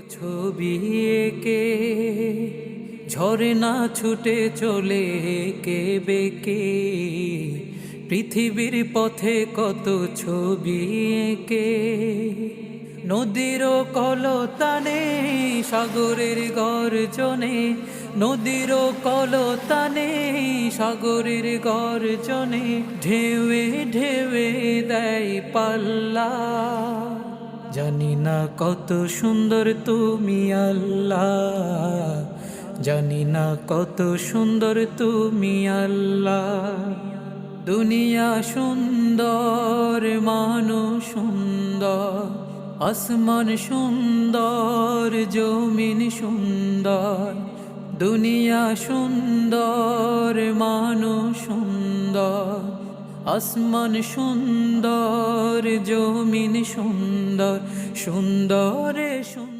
ছবি এঁকে ঝরনা ছুটে চলে এঁকে বেঁকে পৃথিবীর পথে কত ছবি এঁকে নদীর কলতানে সাগরের গর্জনে নদীর কলতানে সাগরের গর্জনে ঢেউে ঢেউে দেয় পাল্লা। জানি না কত সুন্দর তুমি আল্লাহ, জানি না কত সুন্দর তুমি আল্লাহ। দুনিয়া সুন্দর, মানুষ সুন্দর, আসমান সুন্দর, জমিন সুন্দর। দুনিয়া সুন্দর, মানুষ সুন্দর, আসমান সুন্দর, জমিন সুন্দর, সুন্দরে সুন্দর।